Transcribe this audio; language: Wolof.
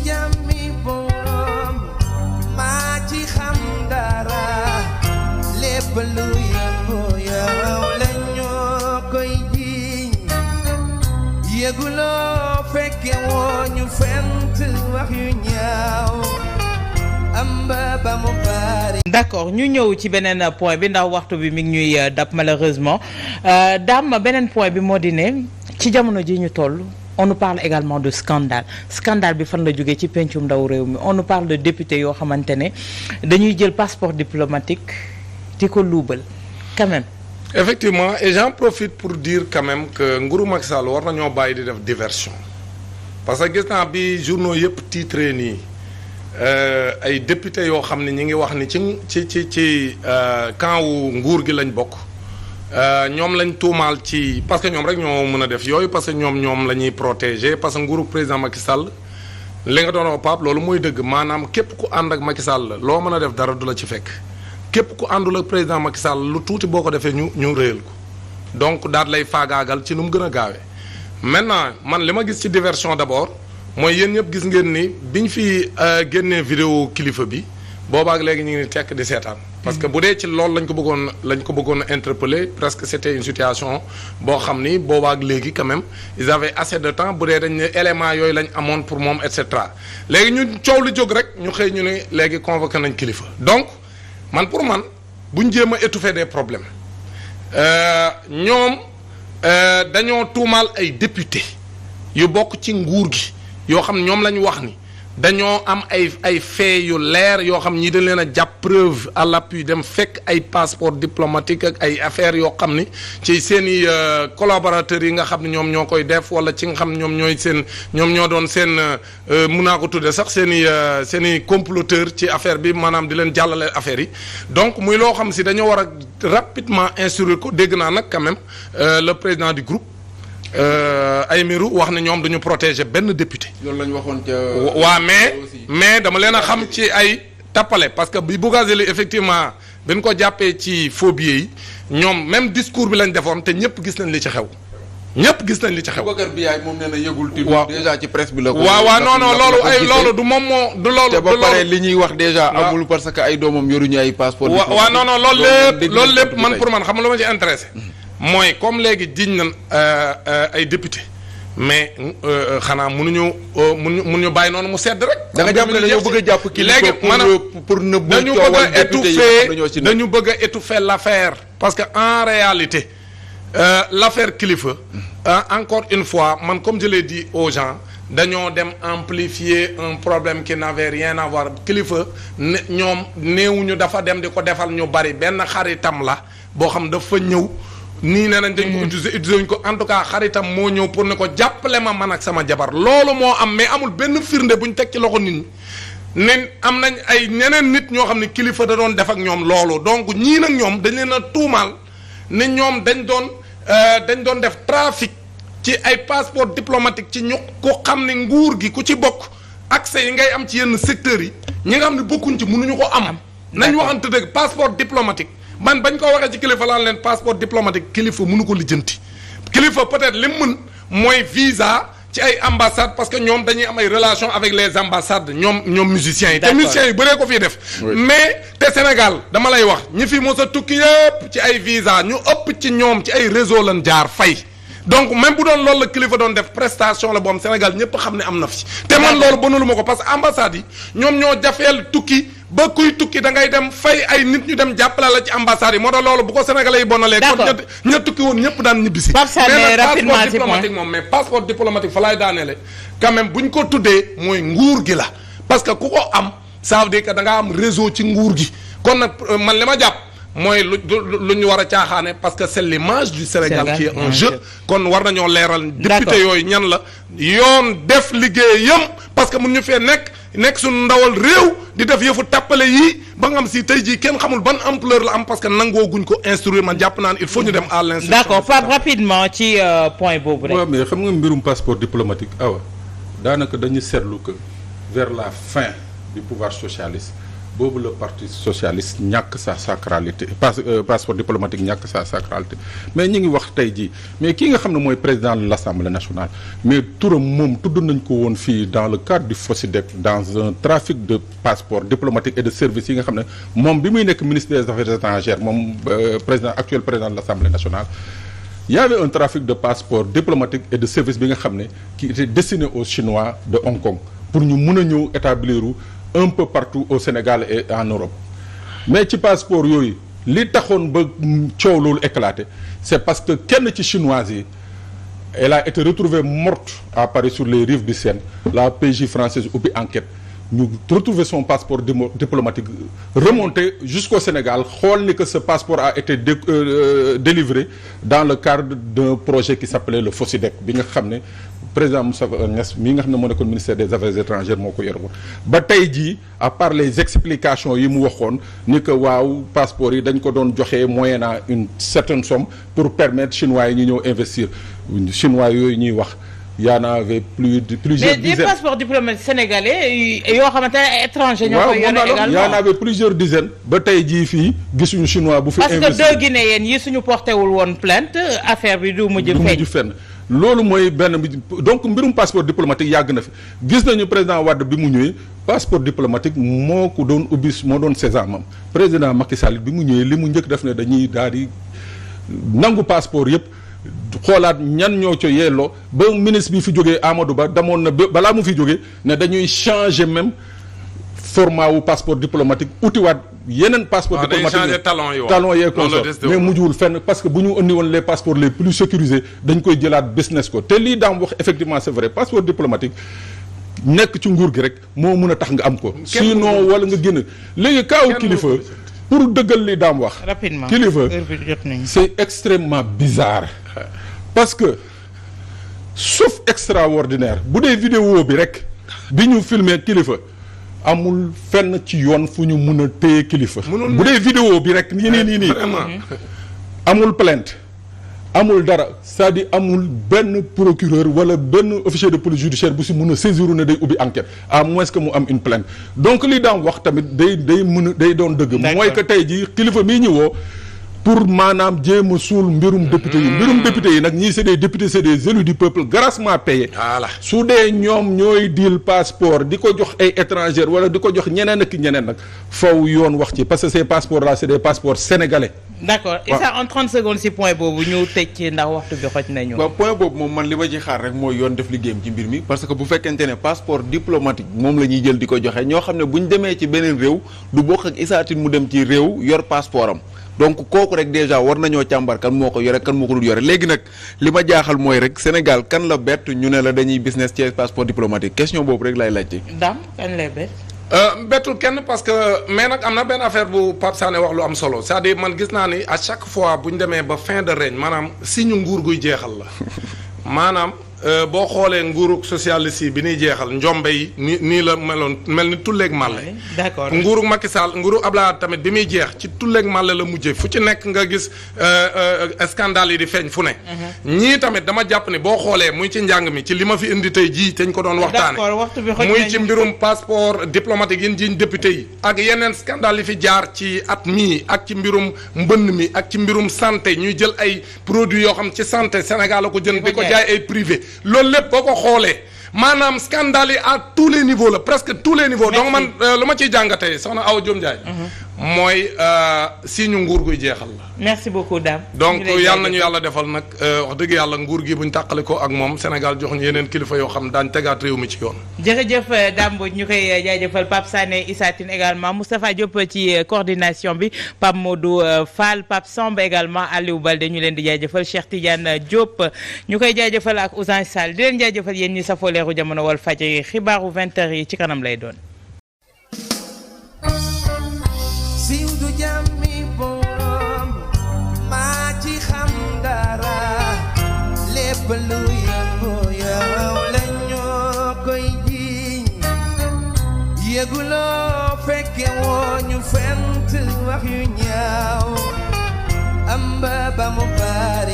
jàmmi borom maa ci xam dara lépp lu yëngu yow la ñoo koy jiiñ yëguloo fekke woo ñu fent wax yu ñaaw amba ba mu bari. D'accord ñu ñëw ci beneen point bi ndax waxtu bi mi ngi ñuy dab malheureusement Dame beneen point bi moo di ne ci jamono ji ñu toll on nous parle également de scandale bi fan la jógee ci pencum ndaw réew mi on nous parle de député yoo xamante ne dañuy jël passeport diplomatique di ko luubal quand même. Effectivement et j'en profite pour dire quand même que nguuru Macky Sall war nañoo bàyyi di def diversion parce que gis naa bi journaux yëpp titré nii ay député yoo xam ne ñi ngi wax ni ci camp wu nguur gi lañ bokk ñoom lañ tuumaal ci parce que ñoom rek ñoo mën a def yooyu parce que ñoom la ñuy protéger parce que nguuru président Macky Sall li nga doon wax Pape loolu mooy dëgg maanaam képp ku ànd ak Macky Sall loo mën a def dara du la ci fekk képp ku àndul ak président Macky Sall lu tuuti boo ko defee ñu réyal ko donc daal lay faagaagal ci nu mu gën a gaawee maintenant man li ma gis ci diversion d'abord mooy yéen ñëpp gis ngeen ni biñ fi génnee vidéo kilifa bi boobaak léegi ñu ngi ni tekk di seetaan parce que bu dee ci loolu lañ ko bëggoon a interpeller presque c'était une situation boo xam ni boobaak léegi quand même ils avaient assez de temps bu dee dañ ne élément yooyu lañ amoon pour moom et cetera léegi ñu coow li jóg rek ñu xëy ñu ne léegi convoqué nañ kilifa donc man pour man buñ jéem a étouffer des problèmes ñoom dañoo tuumaal ay député yu bokk ci nguur gi yoo xam ñoom la ñu wax ni dañoo am ay faits yu leer yoo xam ñi dañ leen a jàpp preuve à l'appui dem fekk ay passeport diplomatique ak ay affaires yoo xam ni ci seen i collaborateurs yi nga xam ne ñoom ñoo koy def wala ci nga xam ne ñoom ñoo doon seen mun naa ko tudde sax seen i comploteur ci affaire bi maanaam di leen jàllale affaire yi donc muy loo xam si dañoo war a rapidement instruire ko dégg naa nag quand même le président du groupe Aymerou wax ne ñoom dañu protéger benn député. loolu la ñu waxoon ca. waaw mais dama leen a xam ci ay tappale parce que bi Bougazelli effectivement dañ ko jàppee ci faux billets yi ñoom même discours bi lañ defoon te ñëpp gis nañ li ci xew. ñëpp gis nañ li ci xew. Boubacar Biaye moom nee na yëgul. waaw déjà ci presse bi la ko. waaw non loolu du moom moo du loolu. te ba pare li ñuy wax déjà amul parce que ay doomam yoruñu ay passeport. waaw non loolu lépp man pour man xam nga lu ma ci intéressé. mooy comme léegi jiñ nañ ay député mais xanaa mënuñu bàyyi noonu mu sedd rek. da nga jàpp ne dañoo bëgg a jàpp kii léegi pour nëbb dañu bëgg a étouffer l'affaire parce que en réalité l'affaire Kilifeu encore une fois man comme je l'ai dit aux gens dañoo dem amplifier un problème qui n'avait rien à voir Kilifeu ne ñoom néewuñu dafa dem di ko defal ñu bari benn xaritam la boo xam dafa ñëw nii nee nañ dañ ko utiliser wuñ ko en tout cas xaritam moo ñëw pour ne ko jàppale ma man ak sama jabar loolu moo am mais amul benn firnde bu ñu teg ci loxo nit ñi ne am nañ ay ñeneen nit ñoo xam ne kilifa da doon def ak ñoom loolu donc ñii nag ñoom dañ leen a tuumaal ne ñoom dañ doon def trafic ci ay passeport diplomatique ci ñu ko xam ne nguur gi ku ci bokk accès yi ngay am ci yenn secteurs yi ñi nga xam ne bokkuñ ci mënuñu ko am nañ waxante dëgg passeport diplomatique man bañ ko waxee ci kilifa laan leen passeport diplomatique kilifa mënu ko lijjanti kilifa peut-être li mu mën mooy visa ci ay ambassades parce que ñoom dañuy am ay relations avec les ambassades ñoom musiciens yi. te musiciens yi bëree ko fii def. mais te Sénégal dama lay wax ñi fi mos a tukki yëpp ci ay visa ñu ëpp ci ñoom ci ay réseau lañ jaar fay. donc même bu doon loolu la kilifa doon def prestation la boom Sénégal ñëpp xam ne am na fi. te man loolu bënalu ma ko parce que ambassades yi ñoom ñoo jafeel tukki. ba kuy tukki da ngay dem fay ay nit ñu dem jàppale la ci ambassade yi moo tax loolu bu ko sénégalais yi bonalee kon ña tukki woon ñëpp daan ñibbisi mais passeport diplomatique fa laay daaneele quand même bu ñu ko tuddee mooy nguur gi la parce que ku ko am ça veut dire que da nga am réseau ci nguur gi kon nag man li ma jàpp mooy lu ñu war a caaxaane parce que c'est l'image du Sénégal qui est en jeu kon war nañoo leeral député yooyu ñan la yoon def liggéeyam parce que mun ñu fee nekk suñu ndawal réew di def yëfu tàppale yii ba nga xam si tey jii kenn xamul ban ampleur la am parce que nangoo guñ ko instruire man jàpp naan il faut ñu dem à l'instruction. d'accord Pape rapidement ci point boobu rek. waaw mais xam nga mbirum passeport diplomatique awa daanaka dañu seetlu que vers la fin du pouvoir socialiste boobu le parti socialiste ñàkk sa sacralité passeport diplomatique ñàkk sa sacralité mais ñi ngi wax tey jii mais kii nga xam ne mooy président de l'Assemblée nationale mais turam moom tudd nañ ko woon fii dans le cadre du FOSIDEC dans un trafic de passeport diplomatique et de services yi nga xam ne moom bi muy nekk ministre des affaires étrangères moom actuel président de l'Assemblée nationale. Il y avait un trafic de passeports diplomatiques et de services bi nga xam ne qui était destiné aux Chinois de Hong Kong pour ñu mun a ñëw établir un peu partout au Sénégal et en Europe mais ci passeport yooyu li taxoon ba coow loolu éclaté c'est parce que kenn ci chinoise yi elle a été retrouvée morte à Paris sur les rives du Seine la PJ française ubbi enquête ñu retrouver son passeport diplomatique remonté jusqu'au Sénégal xool ni que ce passeport a été délivré dans le cadre d'un projet qui s'appelait le FOSIDEC bi nga xam ne président Moustapha Niasse mi nga xam ne moo nekkoon ministère des affaires étrangères moo ko yore woon ba tey jii à part les explications yi mu waxoon ni que waaw passeport yi dañ ko doon joxe moyennant une certaine somme pour permettre chinois yi ñu ñëw investir chinois yooyu ñuy wax y en avait plusieurs dizaines. des passeports diplomatiques sénégalais yoo xamante ne étrangers ñoo koy yore également y en avait plusieurs dizaines ba tey jii fii gisuñu chinois bu fi investir parce que deux Guinéens yi suñu porté wul woon plainte affaire bi du mujj fenn loolu mooy benn donc mbirum passeport diplomatique yàgg na fi gis nañu président Wade bi mu ñëwee passeport diplomatique moo ko doon ubbi moo doon sésamam président Macky Sall bi mu ñëwee li mu njëkk def ne dañuy daal di nangu passeport yëpp xoolaat ñan ñoo co yelloo ba ministre bi fi jógee Amadou Ba damoon na balaa mu fi jógee ne dañuy changer même format wu passeport diplomatique utiwaat yeneen passeport diplomatique talon yee consort mais mujjuwul fenn parce que bu ñu andi woon les passeports les plus sécurisés dañ koy jëlaat business ko te lii daam wax effectivement c'est vrai passeport diplomatique nekk ci nguur gi rek moo mun a tax nga am ko sinon wala nga génn léegi kaaw kilifa pour dëggal li daam wax rapidement kilifa c'est extrêmement bizarre parce que sauf extraordinaire bu dee vidéo bi rek bi ñu filmer kilifa amul fenn ci yoon fu ñu mun a téye kilifa bu dee vidéo bi rek nii amul plainte amul dara c'est-à-dire amul benn procureur wala benn officier de police judiciaire bu si mun a saisir ne day ubbi enquête à moins que mu am une plainte donc li daan wax tamit day mën a day doon dëgg mooy que tey jii kilifa mii ñëwoo pour maanaam jéem a suul mbirum député yi nag ñii c'est des députés c'est des élus du peuple grassement payés su dee ñoom ñooy deal passeport di ko jox ay étrangers wala di ko jox ñeneen ak ñeneen nag faw yoon wax ci parce que ces passeports là c'est des passeports sénégalais. d'accord Issa en 30 secondes ci point boobu ñu tëj ci ndax waxtu bi xoj nañu. waaw point boobu moom man li ma ci xaar rek mooy yoon def liggéeyam ci mbir mi parce que bu fekkente ne passeport diplomatique moom la ñuy jël di ko joxe ñoo xam ne bu ñu demee ci beneen réew du bokk ak Issa Tine mu dem ci réew yor passeport am. donc kooku rek déjà war nañoo càmbar kan moo ko yore kan moo ko dul yore léegi nag li ma jaaxal mooy rek Sénégal kan la bett ñu ne la dañuy business ci passeport diplomatique question boobu rek lay laajte. Dame kan lay bett. bettul kenn parce que mais nag am na benn affaire bu Pape Sané wax lu am solo c'est-à-dire man gis naa ni à chaque fois bu ñu demee ba fin de règne maanaam si ñu nguur guy jeexal la maanaam. boo xoolee nguurug socialiste yi bi ñuy jeexal njombe yi nii la mel ni tulleeg màlle d'accord nguurug Macky Sall nguurug Abdoulaye tamit bi muy jeex ci tulleeg màlle la mujjee fu ci nekk nga gis scandale yi di feeñ fu ne ñii tamit dama jàpp ni boo xoolee muy ci njàng mi ci li ma fi indi tey jii te ñu ko doon waxtaane muy ci mbirum passeport diplomatique yi jiñ député yi ak yeneen scandale yi fi jaar ci at mii ak ci mbirum mbënn mi ak ci mbirum santé ñuy jël ay produits yoo xam ci santé Sénégal la ko jënd di ko jaay ay privé loolu lépp boo ko xoolee maanaam scandale yi à tous les niveaux la presque tous les niveaux. donc man lu ma ciy jàngatee soxna Awa Diom Ndiaye. mooy si ñu nguur guy jeexal la. merci beaucoup Dame. donc yàlla nañu yàlla defal nag wax dëgg yàlla nguur gi buñ tàqale ko ak moom Sénégal jox ñu yeneen kilifa yoo xam daañu tegaat réew mi ci yoon. jërëjëf Dame Mbodj ñu koy jaajëfal Pape Sané Issa Tine également Moustapha Diop ci coordination bi Pape Modou Fall Pape Samb également Aliou Balde ñu leen di jaajëfal Cheikh Tidiane Diop ñu koy jaajëfal ak Ousin Sall di leen jaajëfal yéen ñi safoo leeru jamono wal fajri xibaaru 20h yi ci kanam lay doon. siiw du jàmmi borom maa ci xam dara lépp lu yëngu yow la ñoo koy jiiñ yëguloo fekke woo ñu fent wax yu ñaaw am ba mu bari